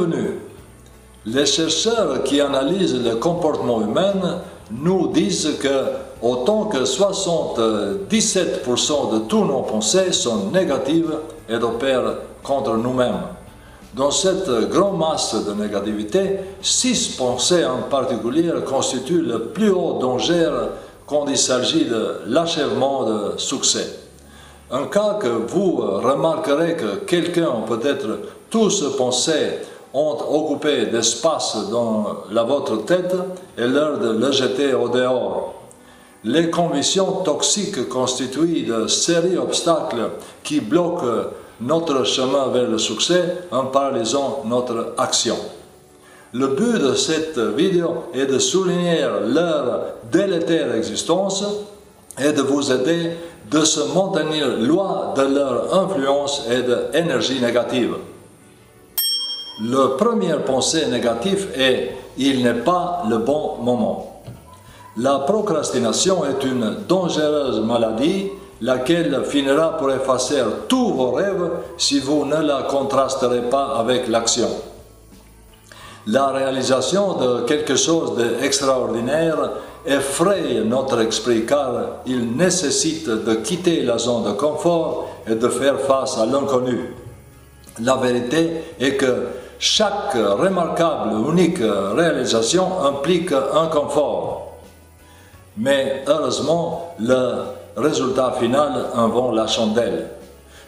devenus? Les chercheurs qui analysent le comportement humain nous disent que autant que 77% de tous nos pensées sont négatives et opèrent contre nous-mêmes. Dans cette grande masse de négativité, 6 pensées en particulier constituent le plus haut danger quand il s'agit de l'achèvement de succès. Un cas que vous remarquerez que quelqu'un, ou peut-être tous ces pensées, ont occupé d'espace dans votre tête est l'heure de le jeter au dehors. Les convictions toxiques constituent de sérieux obstacles qui bloquent notre chemin vers le succès en paralysant notre action. Le but de cette vidéo est de souligner leur délétère existence et de vous aider de se maintenir loin de leur influence et de l'énergie négative. La première pensée négative est « il n'est pas le bon moment ». La procrastination est une dangereuse maladie laquelle finira par effacer tous vos rêves si vous ne la contrasterez pas avec l'action. La réalisation de quelque chose d'extraordinaire effraie notre esprit car il nécessite de quitter la zone de confort et de faire face à l'inconnu. La vérité est que chaque remarquable, unique réalisation implique un confort. Mais heureusement, le résultat final en vaut la chandelle.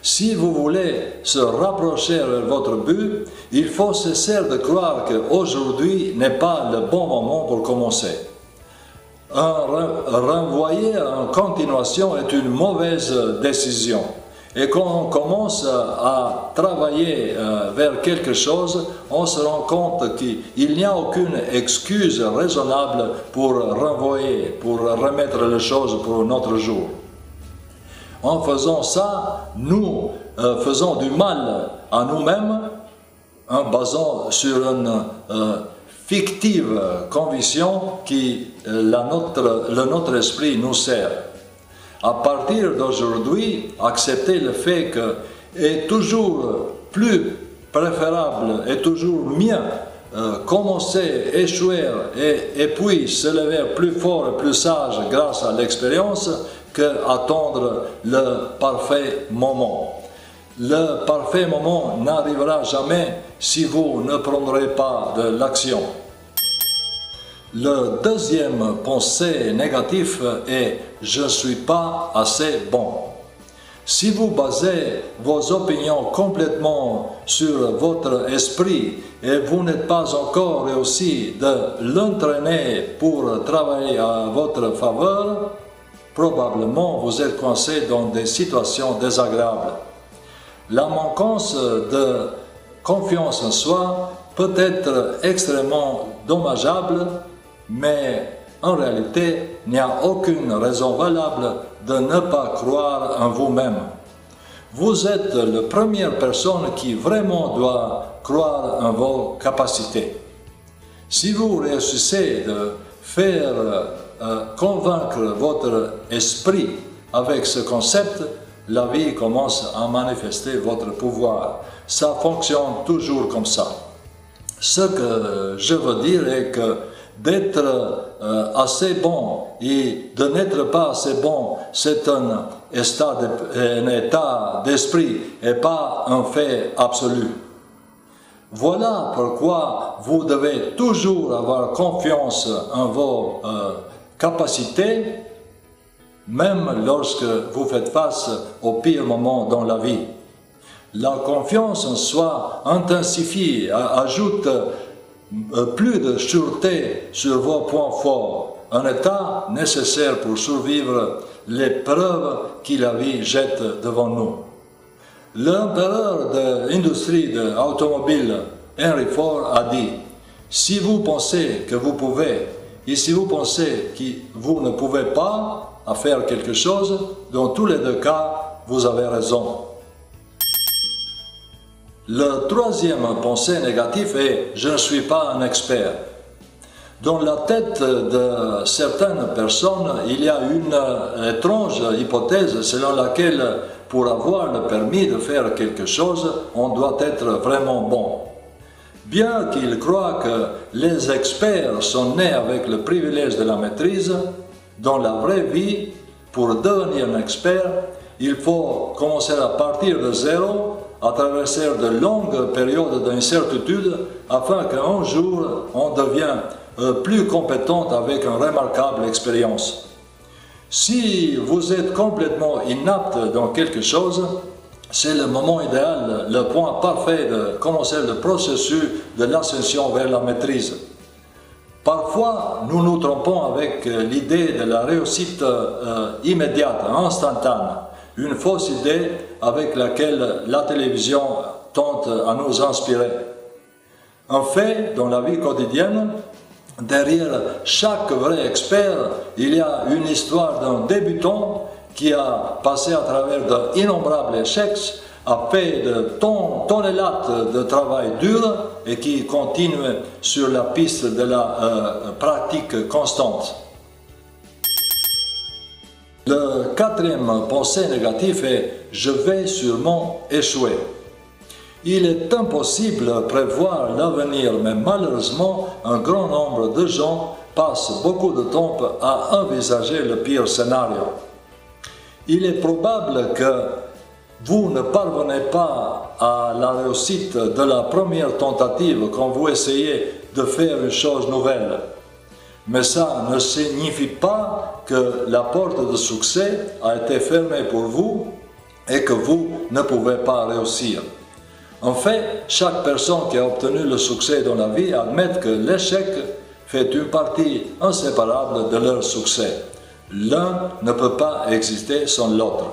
Si vous voulez se rapprocher vers votre but, il faut cesser de croire qu'aujourd'hui n'est pas le bon moment pour commencer. Renvoyer en continuation est une mauvaise décision. Et quand on commence à travailler vers quelque chose, on se rend compte qu'il n'y a aucune excuse raisonnable pour renvoyer, pour remettre les choses pour un autre jour. En faisant ça, nous faisons du mal à nous-mêmes en basant sur une fictive conviction qui notre esprit nous sert. À partir d'aujourd'hui, acceptez le fait que est toujours plus préférable et toujours mieux commencer, échouer et puis se lever plus fort et plus sage grâce à l'expérience qu'attendre le parfait moment. Le parfait moment n'arrivera jamais si vous ne prendrez pas de l'action. Le deuxième pensée négative est « je ne suis pas assez bon ». Si vous basez vos opinions complètement sur votre esprit et vous n'êtes pas encore réussi de l'entraîner pour travailler à votre faveur, probablement vous êtes coincé dans des situations désagréables. La manquance de confiance en soi peut être extrêmement dommageable, mais en réalité, il n'y a aucune raison valable de ne pas croire en vous-même. Vous êtes la première personne qui vraiment doit croire en vos capacités. Si vous réussissez de faire convaincre votre esprit avec ce concept, la vie commence à manifester votre pouvoir. Ça fonctionne toujours comme ça. Ce que je veux dire est que d'être assez bon et de n'être pas assez bon, c'est un état d'esprit et pas un fait absolu. Voilà pourquoi vous devez toujours avoir confiance en vos capacités, même lorsque vous faites face au pire moment dans la vie. La confiance en soi intensifie, ajoute plus de sûreté sur vos points forts, un état nécessaire pour survivre l'épreuve que la vie jette devant nous. L'empereur de l'industrie automobile, Henry Ford, a dit « Si vous pensez que vous pouvez et si vous pensez que vous ne pouvez pas faire quelque chose, dans tous les deux cas, vous avez raison. » Le troisième pensée négative est « je ne suis pas un expert ». Dans la tête de certaines personnes, il y a une étrange hypothèse selon laquelle pour avoir le permis de faire quelque chose, on doit être vraiment bon. Bien qu'ils croient que les experts sont nés avec le privilège de la maîtrise, dans la vraie vie, pour devenir un expert, il faut commencer à partir de zéro, à traverser de longues périodes d'incertitude, afin qu'un jour on devienne plus compétent avec une remarquable expérience. Si vous êtes complètement inapte dans quelque chose, c'est le moment idéal, le point parfait de commencer le processus de l'ascension vers la maîtrise. Parfois, nous nous trompons avec l'idée de la réussite immédiate, instantanée, une fausse idée avec laquelle la télévision tente à nous inspirer. En fait, dans la vie quotidienne, derrière chaque vrai expert, il y a une histoire d'un débutant qui a passé à travers d'innombrables échecs, a fait de tonnes de travail dur et qui continue sur la piste de la pratique constante. Le quatrième pensée négative est « je vais sûrement échouer ». Il est impossible de prévoir l'avenir, mais malheureusement, un grand nombre de gens passent beaucoup de temps à envisager le pire scénario. Il est probable que vous ne parvenez pas à la réussite de la première tentative quand vous essayez de faire une chose nouvelle. Mais ça ne signifie pas que la porte de succès a été fermée pour vous et que vous ne pouvez pas réussir. En fait, chaque personne qui a obtenu le succès dans la vie admet que l'échec fait une partie inséparable de leur succès. L'un ne peut pas exister sans l'autre.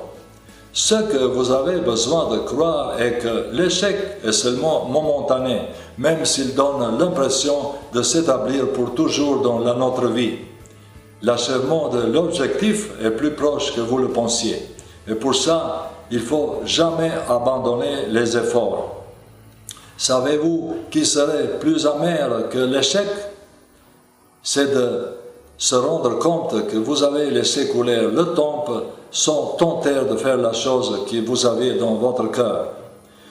Ce que vous avez besoin de croire est que l'échec est seulement momentané, même s'il donne l'impression de s'établir pour toujours dans notre vie. L'achèvement de l'objectif est plus proche que vous le pensiez. Et pour ça, il ne faut jamais abandonner les efforts. Savez-vous qui serait plus amer que l'échec? C'est de se rendre compte que vous avez laissé couler le temps sans tenter de faire la chose que vous avez dans votre cœur.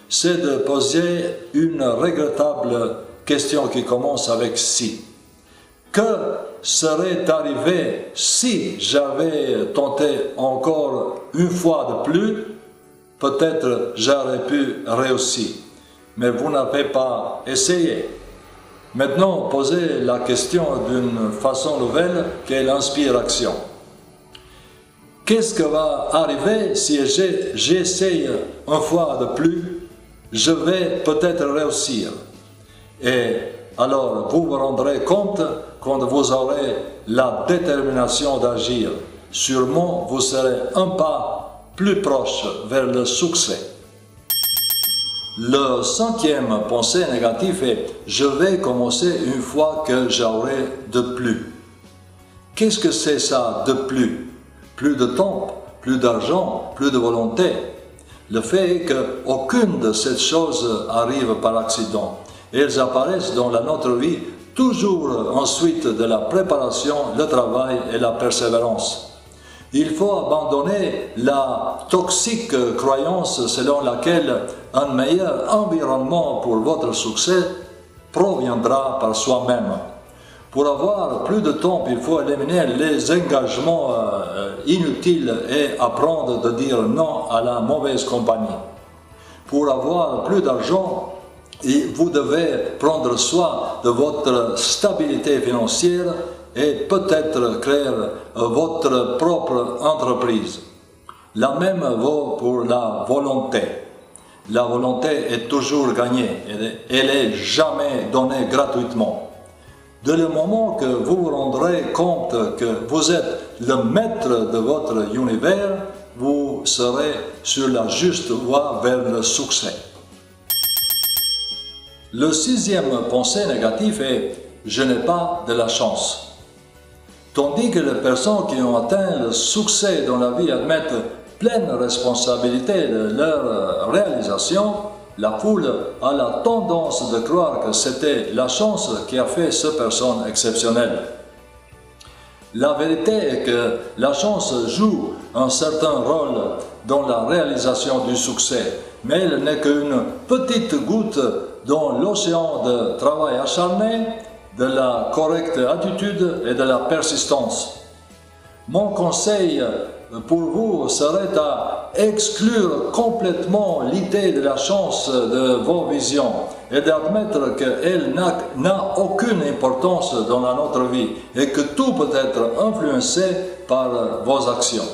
C'est de poser une regrettable question qui commence avec « si ». Que serait arrivé si j'avais tenté encore une fois de plus? Peut-être j'aurais pu réussir, mais vous n'avez pas essayé. Maintenant, posez la question d'une façon nouvelle qui est l'inspiration. Qu'est-ce qui va arriver si j'essaye une fois de plus? Je vais peut-être réussir. Et alors, vous vous rendrez compte quand vous aurez la détermination d'agir. Sûrement, vous serez un pas plus proche vers le succès. Le cinquième pensée négative est « je vais commencer une fois que j'aurai de plus ». Qu'est-ce que c'est ça de plus? Plus de temps, plus d'argent, plus de volonté. Le fait est qu'aucune de ces choses arrive par accident. Elles apparaissent dans notre vie toujours ensuite de la préparation, le travail et la persévérance. Il faut abandonner la toxique croyance selon laquelle un meilleur environnement pour votre succès proviendra par soi-même. Pour avoir plus de temps, il faut éliminer les engagements inutiles et apprendre de dire non à la mauvaise compagnie. Pour avoir plus d'argent, vous devez prendre soin de votre stabilité financière et peut-être créer votre propre entreprise. La même vaut pour la volonté. La volonté est toujours gagnée, elle n'est jamais donnée gratuitement. Dès le moment que vous vous rendrez compte que vous êtes le maître de votre univers, vous serez sur la juste voie vers le succès. Le sixième pensée négative est « je n'ai pas de la chance ». Tandis que les personnes qui ont atteint le succès dans la vie admettent pleine responsabilité de leur réalisation, la foule a la tendance de croire que c'était la chance qui a fait cette personne exceptionnelle. La vérité est que la chance joue un certain rôle dans la réalisation du succès, mais elle n'est qu'une petite goutte dans l'océan de travail acharné, de la correcte attitude et de la persistance. Mon conseil pour vous serait à exclure complètement l'idée de la chance de vos visions et d'admettre qu'elle n'a aucune importance dans notre vie et que tout peut être influencé par vos actions.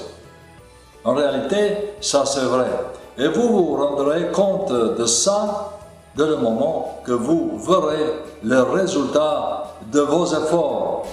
En réalité, ça c'est vrai. Et vous vous rendrez compte de ça dès le moment que vous verrez le résultat de vos efforts.